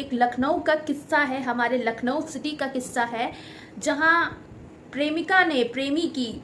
एक लखनऊ का किस्सा है, हमारे लखनऊ सिटी का किस्सा है, जहां प्रेमिका ने प्रेमी की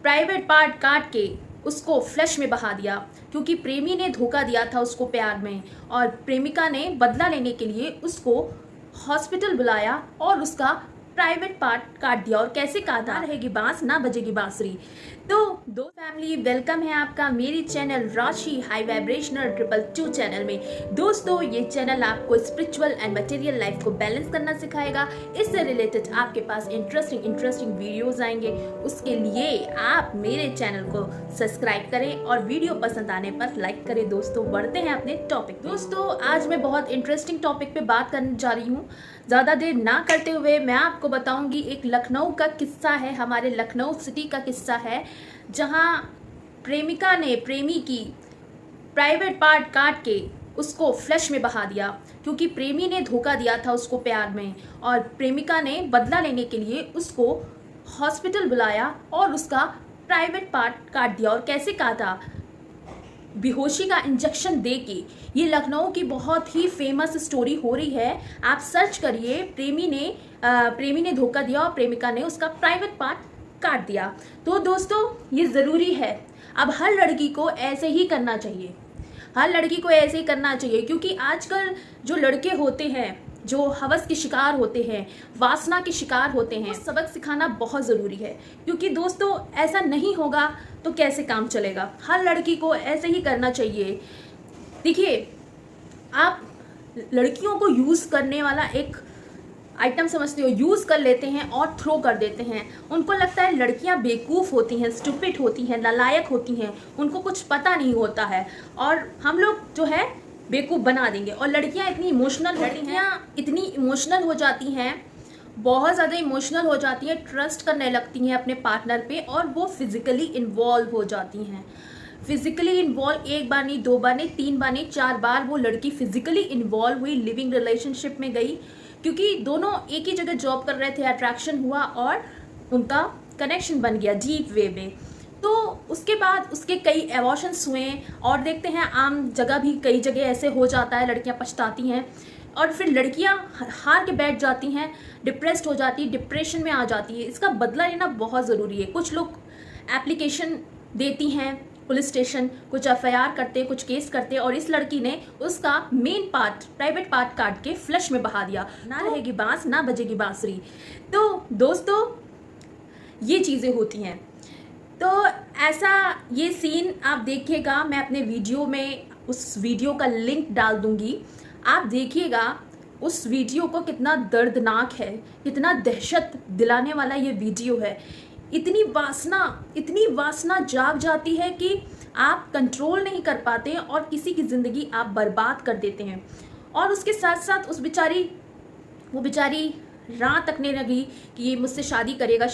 प्राइवेट पार्ट काट के उसको फ्लैश में बहा दिया, क्योंकि प्रेमी ने धोखा दिया था उसको प्यार में, और प्रेमिका ने बदला लेने के लिए उसको हॉस्पिटल बुलाया और उसका प्राइवेट पार्ट काट दिया। और कैसे काटा, रहेगी बांस ना बजेगी बांसुरी। तो दो फैमिली, वेलकम है आपका मेरी चैनल राशि हाई वाइब्रेशनल 222 चैनल में। दोस्तों, ये चैनल आपको स्पिरिचुअल एंड मटेरियल लाइफ को बैलेंस करना सिखाएगा। इससे रिलेटेड आपके पास इंटरेस्टिंग वीडियोस आएंगे। उसके लिए आप मेरे चैनल को सब्सक्राइब करें और वीडियो पसंद आने पर लाइक करें। दोस्तों, बढ़ते हैं अपने टॉपिक। दोस्तों, आज मैं बहुत इंटरेस्टिंग टॉपिक पे बात करने जा रही हूँ। ज़्यादा देर ना करते हुए मैं आपको बताऊंगी, एक लखनऊ का किस्सा है, हमारे लखनऊ सिटी का किस्सा है, जहां प्रेमिका ने प्रेमी की प्राइवेट पार्ट काट के उसको फ्लैश में बहा दिया, क्योंकि प्रेमी ने धोखा दिया था उसको प्यार में, और प्रेमिका ने बदला लेने के लिए उसको हॉस्पिटल बुलाया और उसका प्राइवेट पार्ट काट दिया। और कैसे काटा, बेहोशी का इंजेक्शन दे के। ये लखनऊ की बहुत ही फेमस स्टोरी हो रही है। आप सर्च करिए, प्रेमी ने धोखा दिया और प्रेमिका ने उसका प्राइवेट पार्ट काट दिया। तो दोस्तों, ये ज़रूरी है। अब हर लड़की को ऐसे ही करना चाहिए, हर लड़की को ऐसे ही करना चाहिए, क्योंकि आजकल जो लड़के होते हैं, जो हवस के शिकार होते हैं, वासना के शिकार होते हैं, सबक सिखाना बहुत ज़रूरी है। क्योंकि दोस्तों, ऐसा नहीं होगा तो कैसे काम चलेगा। हर लड़की को ऐसे ही करना चाहिए। देखिए, आप लड़कियों को यूज़ करने वाला एक आइटम समझते हो, यूज़ कर लेते हैं और थ्रो कर देते हैं। उनको लगता है लड़कियां बेवकूफ़ होती हैं, स्टूपिड होती हैं, नालायक होती हैं, उनको कुछ पता नहीं होता है, और हम लोग जो है बेवकूफ़ बना देंगे। और लड़कियां इतनी इमोशनल हो जाती हैं, बहुत ज़्यादा इमोशनल हो जाती हैं, ट्रस्ट करने लगती हैं अपने पार्टनर पे, और वो फिज़िकली इन्वॉल्व हो जाती हैं। फिज़िकली इन्वॉल्व एक बार नहीं, दो बार नहीं, तीन बार नहीं, 4 बार वो लड़की फिज़िकली इन्वॉल्व हुई, लिविंग रिलेशनशिप में गई, क्योंकि दोनों एक ही जगह जॉब कर रहे थे, अट्रैक्शन हुआ और उनका कनेक्शन बन गया डीप वे में। तो उसके बाद उसके कई एबॉर्शंस हुए, और देखते हैं आम जगह भी कई जगह ऐसे हो जाता है, लड़कियां पछताती हैं और फिर लड़कियां हार के बैठ जाती हैं, डिप्रेस्ड हो जाती है, डिप्रेशन में आ जाती है। इसका बदला लेना बहुत ज़रूरी है। कुछ लोग एप्लीकेशन देती हैं पुलिस स्टेशन, कुछ एफआईआर करते, कुछ केस करते, और इस लड़की ने उसका मेन पार्ट, प्राइवेट पार्ट काट के फ्लश में बहा दिया। ना रहेगी बांस ना बजेगी बांसुरी। तो दोस्तों, ये चीज़ें होती हैं। तो ऐसा ये सीन आप देखिएगा, मैं अपने वीडियो में उस वीडियो का लिंक डाल दूंगी, आप देखिएगा उस वीडियो को। कितना दर्दनाक है, कितना दहशत दिलाने वाला ये वीडियो है। इतनी वासना जाग जाती है कि आप कंट्रोल नहीं कर पाते हैं और किसी की ज़िंदगी आप बर्बाद कर देते हैं। और उसके साथ साथ वो बेचारी राह तकने लगी कि ये मुझसे शादी करेगा।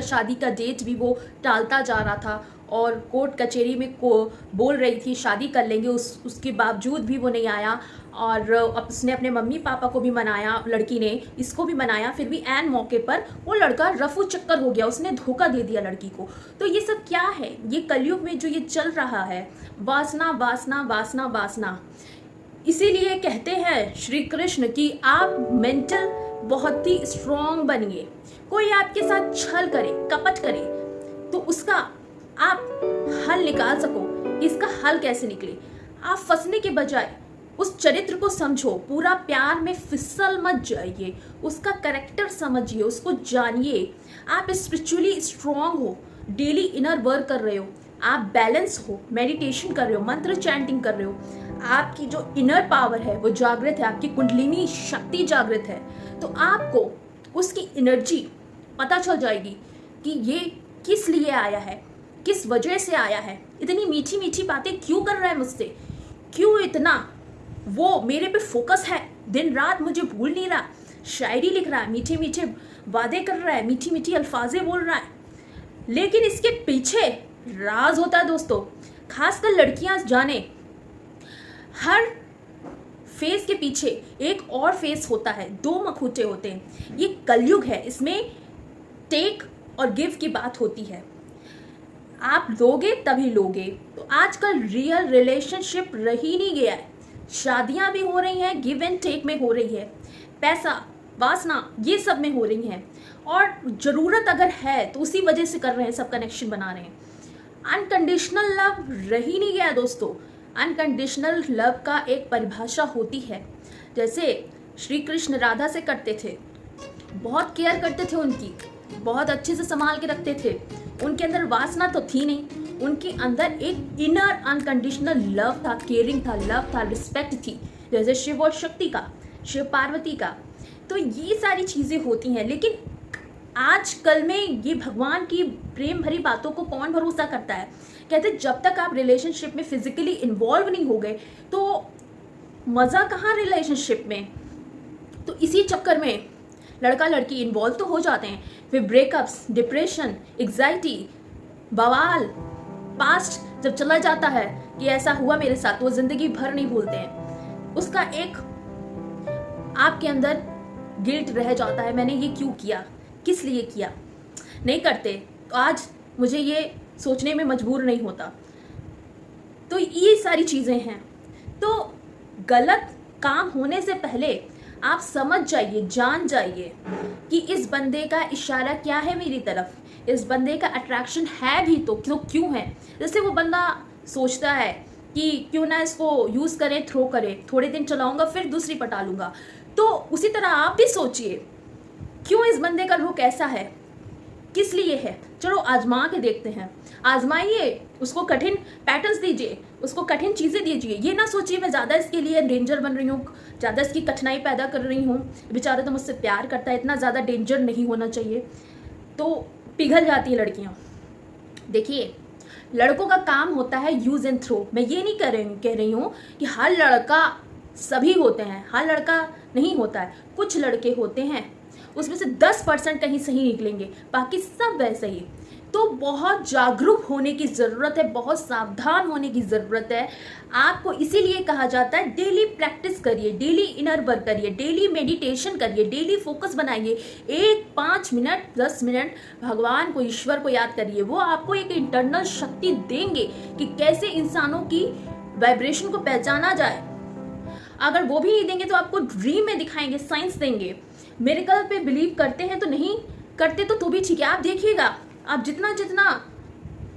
शादी का डेट भी वो टालता जा रहा था, और कोर्ट कचहरी में बोल रही थी शादी कर लेंगे, उसके बावजूद भी वो नहीं आया। और अब उसने अपने मम्मी पापा को भी मनाया, लड़की ने इसको भी मनाया, फिर भी ऐन मौके पर वो लड़का रफू चक्कर हो गया, उसने धोखा दे दिया लड़की को। तो ये सब क्या है, ये कलयुग में जो ये चल रहा है, वासना वासना वासना वासना। इसीलिए कहते हैं श्री कृष्ण कि आप मेंटल बहुत ही स्ट्रॉन्ग बनिए। कोई आपके साथ छल करे, कपट करे, तो उसका आप हल निकाल सको। इसका हल कैसे निकले, आप फंसने के बजाय उस चरित्र को समझो, पूरा प्यार में फिसल मत जाइए, उसका कैरेक्टर समझिए, उसको जानिए। आप स्पिरिचुअली स्ट्रॉन्ग हो, डेली इनर वर्क कर रहे हो, आप बैलेंस हो, मेडिटेशन कर रहे हो, मंत्र चैंटिंग कर रहे हो, आपकी जो इनर पावर है वो जागृत है, आपकी कुंडलिनी शक्ति जागृत है, तो आपको उसकी एनर्जी पता चल जाएगी कि ये किस लिए आया है, किस वजह से आया है, इतनी मीठी मीठी बातें क्यों कर रहा है मुझसे, क्यों इतना वो मेरे पे फोकस है, दिन रात मुझे भूल नहीं रहा, शायरी लिख रहा है, मीठे मीठे वादे कर रहा है, मीठी मीठी अल्फाजें बोल रहा है, लेकिन इसके पीछे राज होता है। दोस्तों, खासकर लड़कियां जाने, हर फेस के पीछे एक और फेस होता है, 2 मखूटे होते हैं। ये कलयुग है, इसमें टेक और गिव की बात होती है। आप दोगे तभी लोगे। तो आजकल रियल रिलेशनशिप रह ही नहीं गया है। शादियां भी हो रही हैं, गिव एंड टेक में हो रही है, पैसा, वासना, ये सब में हो रही हैं। और ज़रूरत अगर है तो उसी वजह से कर रहे हैं, सब कनेक्शन बना रहे हैं। अनकंडीशनल लव रह ही नहीं गया दोस्तों। अनकंडीशनल लव का एक परिभाषा होती है, जैसे श्री कृष्ण राधा से करते थे, बहुत केयर करते थे उनकी, बहुत अच्छे से संभाल के रखते थे। उनके अंदर वासना तो थी नहीं, उनके अंदर एक इनर अनकंडीशनल लव था, केयरिंग था, लव था, रिस्पेक्ट थी, जैसे शिव और शक्ति का, शिव पार्वती का। तो ये सारी चीज़ें होती हैं। लेकिन आजकल में ये भगवान की प्रेम भरी बातों को कौन भरोसा करता है। कहते जब तक आप रिलेशनशिप में फिजिकली इन्वॉल्व नहीं हो गए तो मज़ा कहाँ रिलेशनशिप में। तो इसी चक्कर में लड़का लड़की इन्वॉल्व तो हो जाते हैं, फिर ब्रेकअप्स, डिप्रेशन, एग्जाइटी, बवाल, पास्ट जब चला जाता है कि ऐसा हुआ मेरे साथ, वो जिंदगी भर नहीं भूलते हैं। उसका एक आपके अंदर गिल्ट रह जाता है, मैंने ये क्यों किया, किस लिए किया। नहीं करते तो आज मुझे ये सोचने में मजबूर नहीं होता। तो ये सारी चीज़ें हैं। तो गलत काम होने से पहले आप समझ जाइए, जान जाइए कि इस बंदे का इशारा क्या है मेरी तरफ, इस बंदे का अट्रैक्शन है भी तो क्यों है। जैसे वो बंदा सोचता है कि क्यों ना इसको यूज़ करें, थ्रो करें, थोड़े दिन चलाऊंगा फिर दूसरी पटा लूँगा। तो उसी तरह आप भी सोचिए, क्यों इस बंदे का रुख ऐसा है, किस लिए है। चलो आजमा के देखते हैं, आजमाइए, उसको कठिन पैटर्न्स दीजिए, उसको कठिन चीज़ें दीजिए। ये ना सोचिए मैं ज़्यादा इसके लिए डेंजर बन रही हूँ, ज़्यादा इसकी कठिनाई पैदा कर रही हूँ, बेचारा तो मुझसे प्यार करता है, इतना ज़्यादा डेंजर नहीं होना चाहिए। तो पिघल जाती है लड़कियाँ। देखिए लड़कों का काम होता है यूज़ एंड थ्रो। मैं ये नहीं कह रही हूँ कि हर लड़का सभी होते हैं, हर लड़का नहीं होता है, कुछ लड़के होते हैं, उसमें से 10% कहीं सही निकलेंगे, बाकी सब वैसे ही। तो बहुत जागरूक होने की ज़रूरत है, बहुत सावधान होने की ज़रूरत है आपको। इसीलिए कहा जाता है डेली प्रैक्टिस करिए, डेली इनर वर्क करिए, डेली मेडिटेशन करिए, डेली फोकस बनाइए। 5 मिनट 10 मिनट भगवान को, ईश्वर को याद करिए। वो आपको एक इंटरनल शक्ति देंगे कि कैसे इंसानों की वाइब्रेशन को पहचाना जाए। अगर वो भी नहीं देंगे तो आपको ड्रीम में दिखाएंगे, साइंस देंगे। मिरेकल पे बिलीव करते हैं तो नहीं करते तो भी ठीक है। आप देखिएगा, आप जितना जितना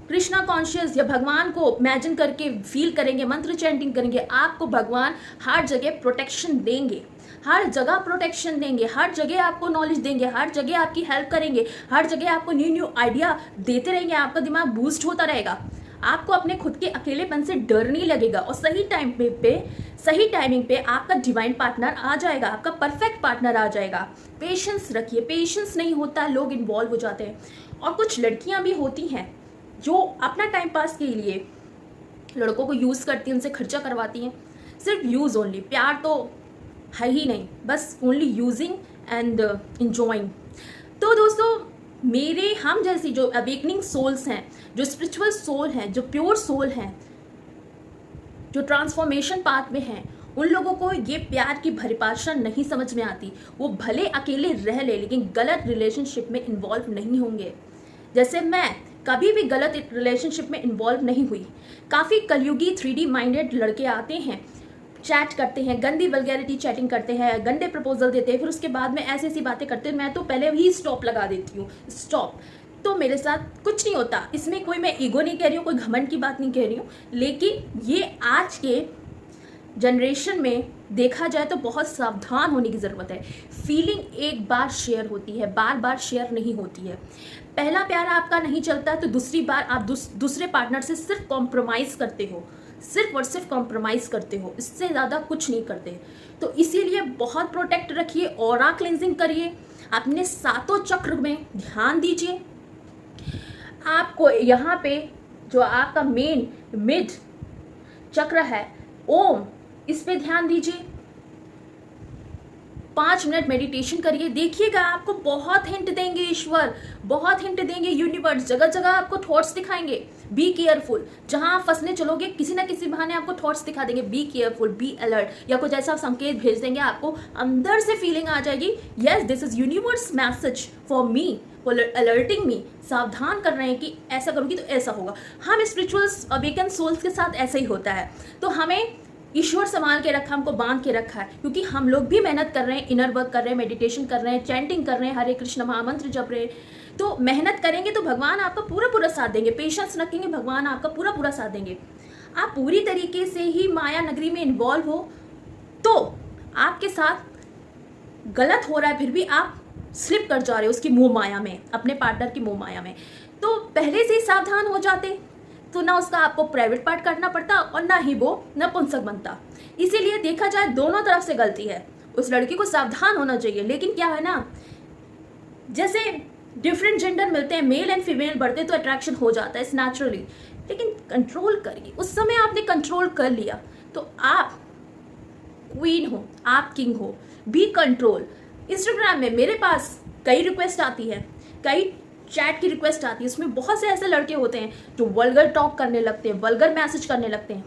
कृष्णा कॉन्शियस या भगवान को इमेजिन करके फील करेंगे, मंत्र चैंटिंग करेंगे, आपको भगवान हर जगह प्रोटेक्शन देंगे, हर जगह प्रोटेक्शन देंगे, हर जगह आपको नॉलेज देंगे, हर जगह आपकी हेल्प करेंगे, हर जगह आपको न्यू आइडिया देते रहेंगे। आपका दिमाग बूस्ट होता रहेगा, आपको अपने खुद के अकेलेपन से डर नहीं लगेगा और सही टाइमिंग पे आपका डिवाइन पार्टनर आ जाएगा, आपका परफेक्ट पार्टनर आ जाएगा। पेशेंस रखिए, पेशेंस नहीं होता, लोग इन्वॉल्व हो जाते हैं। और कुछ लड़कियां भी होती हैं जो अपना टाइम पास के लिए लड़कों को यूज़ करती हैं, उनसे खर्चा करवाती हैं, सिर्फ यूज़ ओनली, प्यार तो है ही नहीं, बस ओनली यूजिंग एंड इंजॉइंग। तो दोस्तों हम जैसी जो अवेकनिंग सोल्स हैं, जो स्पिरिचुअल सोल हैं, जो प्योर सोल हैं, जो ट्रांसफॉर्मेशन पाथ में हैं, उन लोगों को ये प्यार की परिभाषा नहीं समझ में आती। वो भले अकेले रह ले लेकिन गलत रिलेशनशिप में इन्वॉल्व नहीं होंगे। जैसे मैं कभी भी गलत रिलेशनशिप में इन्वॉल्व नहीं हुई। काफ़ी कलयुगी 3D माइंडेड लड़के आते हैं, चैट करते हैं, गंदी वल्गैरिटी चैटिंग करते हैं, गंदे प्रपोजल देते हैं, फिर उसके बाद में ऐसी ऐसी बातें करते हैं। मैं तो पहले ही स्टॉप लगा देती हूँ, स्टॉप। तो मेरे साथ कुछ नहीं होता, इसमें कोई मैं ईगो नहीं कह रही हूँ, कोई घमंड की बात नहीं कह रही हूँ, लेकिन ये आज के जनरेशन में देखा जाए तो बहुत सावधान होने की ज़रूरत है। फीलिंग एक बार शेयर होती है, बार बार शेयर नहीं होती है। पहला प्यार आपका नहीं चलता है तो दूसरी बार आप दूसरे पार्टनर से सिर्फ कॉम्प्रोमाइज़ करते हो, सिर्फ और सिर्फ कॉम्प्रोमाइज़ करते हो, इससे ज़्यादा कुछ नहीं करते। तो इसीलिए बहुत प्रोटेक्ट रखिए, ऑरा क्लेंजिंग करिए, अपने 7 चक्र में ध्यान दीजिए। आपको यहाँ पे जो आपका मेन मिड चक्र है, ओम, इस पे ध्यान दीजिए। 5 मिनट मेडिटेशन करिए, देखिएगा आपको बहुत हिंट देंगे ईश्वर, बहुत हिंट देंगे यूनिवर्स, जगह जगह आपको थॉट्स दिखाएंगे। बी केयरफुल, जहां आप फंसने चलोगे किसी ना किसी बहाने आपको थॉट्स दिखा देंगे, बी केयरफुल, बी अलर्ट, या कुछ ऐसा संकेत भेज देंगे, आपको अंदर से फीलिंग आ जाएगी, yes this is universe message for me, alerting me, सावधान कर रहे हैं कि ऐसा करूँगी तो ऐसा होगा। हम स्पिरिचुअल अवेकन सोल्स के साथ ऐसा ही होता है। तो हमें ईश्वर संभाल के रखा, हमको बांध के रखा है, क्योंकि हम लोग भी मेहनत कर रहे हैं, इनर वर्क कर रहे हैं, मेडिटेशन कर रहे हैं, चैंटिंग कर रहे हैं, हरे कृष्ण महामंत्र जप रहे हैं। तो मेहनत करेंगे तो भगवान आपका पूरा पूरा साथ देंगे, पेशेंस रखेंगे, भगवान आपका पूरा पूरा साथ देंगे। आप पूरी तरीके से ही माया नगरी में इन्वॉल्व हो तो आपके साथ गलत हो रहा है, फिर भी आप स्लिप कर जा रहे हो उसकी मोह माया में, अपने पार्टनर की मोह माया में, तो पहले से ही सावधान हो जाते तो ना उसका आपको प्राइवेट पार्ट करना पड़ता और ना ही वो नपुंसक बनता। इसीलिए देखा जाए दोनों तरफ से गलती है, उस लड़की को सावधान होना चाहिए। लेकिन क्या है ना, जैसे डिफरेंट जेंडर मिलते हैं, मेल एंड फीमेल बढ़ते तो अट्रैक्शन हो जाता है इस नेचुरली, लेकिन कंट्रोल करिए। उस समय आपने कंट्रोल कर लिया तो आप क्वीन हो, आप किंग हो, बी कंट्रोल। इंस्टाग्राम में मेरे पास कई रिक्वेस्ट आती है, कई चैट की रिक्वेस्ट आती है, उसमें बहुत से ऐसे लड़के होते हैं जो वल्गर टॉक करने लगते हैं, वल्गर मैसेज करने लगते हैं,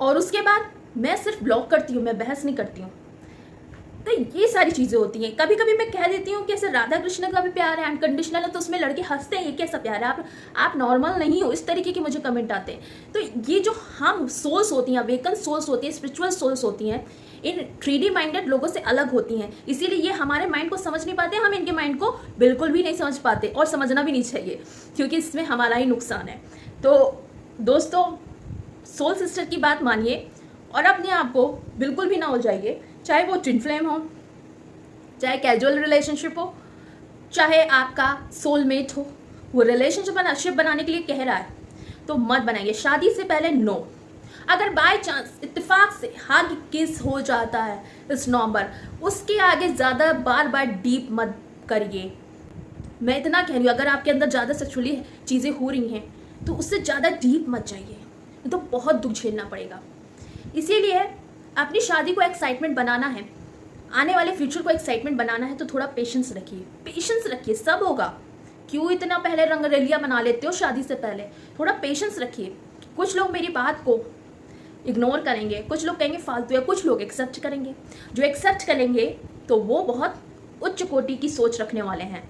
और उसके बाद मैं सिर्फ ब्लॉक करती हूँ, मैं बहस नहीं करती हूँ। तो ये सारी चीज़ें होती हैं। कभी कभी मैं कह देती हूँ कि ऐसे राधा कृष्ण का भी प्यार है, अनकंडीशनल है, तो उसमें लड़के हंसते हैं, ये कैसा प्यार है, आप नॉर्मल नहीं हो, इस तरीके के मुझे कमेंट आते हैं। तो ये जो हम सोल्स होती हैं, अवेकन सोल्स होती हैं, स्पिरिचुअल सोल्स होती हैं, इन 3D माइंडेड लोगों से अलग होती हैं, इसीलिए ये हमारे माइंड को समझ नहीं पाते, हम इनके माइंड को बिल्कुल भी नहीं समझ पाते, और समझना भी नहीं चाहिए क्योंकि इसमें हमारा ही नुकसान है। तो दोस्तों, सोल सिस्टर की बात मानिए और अपने आप को बिल्कुल भी ना उलझाइए, चाहे वो ट्विन फ्लेम हो, चाहे कैजुअल रिलेशनशिप हो, चाहे आपका सोलमेट हो, वो रिलेशनशिप बनाने के लिए कह रहा है तो मत बनाइए। शादी से पहले नो। अगर बाय चांस इत्तेफाक से हग किस हो जाता है इस नंबर, उसके आगे ज़्यादा बार बार डीप मत करिए। मैं इतना कह रही हूँ, अगर आपके अंदर ज़्यादा सेक्सुअली चीज़ें हो रही हैं तो उससे ज़्यादा डीप मत जाइए, तो बहुत दुख झेलना पड़ेगा। इसीलिए अपनी शादी को एक्साइटमेंट बनाना है, आने वाले फ्यूचर को एक्साइटमेंट बनाना है, तो थोड़ा पेशेंस रखिए, पेशेंस रखिए, सब होगा। क्यों इतना पहले रंगरेलिया बना लेते हो शादी से पहले, थोड़ा पेशेंस रखिए। कुछ लोग मेरी बात को इग्नोर करेंगे, कुछ लोग कहेंगे फालतू है, कुछ लोग एक्सेप्ट करेंगे। जो एक्सेप्ट करेंगे तो वो बहुत उच्च कोटि की सोच रखने वाले हैं।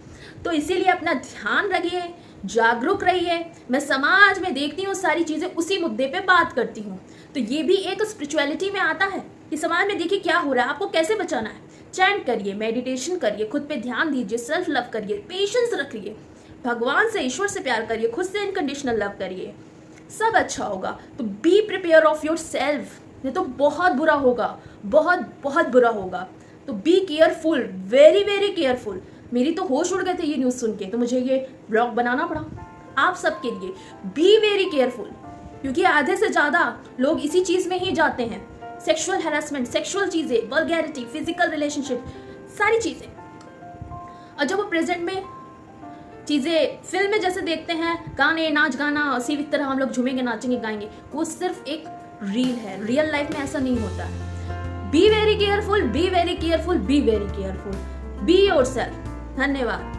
तो इसीलिए अपना ध्यान रखिए, जागरूक रहिए। मैं समाज में देखती हूँ सारी चीज़ें, उसी मुद्दे पे बात करती हूँ। तो ये भी एक स्पिरिचुअलिटी में आता है कि समाज में देखिए क्या हो रहा है, आपको कैसे बचाना है। चैंट करिए, मेडिटेशन करिए, खुद पे ध्यान दीजिए, सेल्फ लव करिए, पेशेंस रखिए, भगवान से, ईश्वर से प्यार करिए, खुद से इनकंडीशनल लव करिए, सब अच्छा होगा। तो be prepare of your self, नहीं तो बहुत बुरा होगा, बहुत बहुत बुरा होगा। तो be careful, very very careful. मेरी तो होश उड़ गए थे ये न्यूज़ सुन के, तो मुझे ये ब्लॉग बनाना पड़ा आप सबके लिए। बी वेरी केयरफुल, क्योंकि आधे से ज़्यादा लोग इसी चीज़ में ही जाते हैं, सेक्सुअल हैरेसमेंट, सेक्सुअल चीज़ें, वल्गैरिटी, फिजिकल रिलेशनशिप, सारी चीज़ें। और जब वो प्रेजेंट में चीज़ें फिल्म में जैसे देखते हैं, गाने, नाच गाना, उसी तरह हम लोग झूमेंगे, नाचेंगे, गाएंगे, वो सिर्फ एक रील है। रियल लाइफ में ऐसा नहीं होता है। Be very careful, be very careful, be very careful, be yourself. धन्यवाद।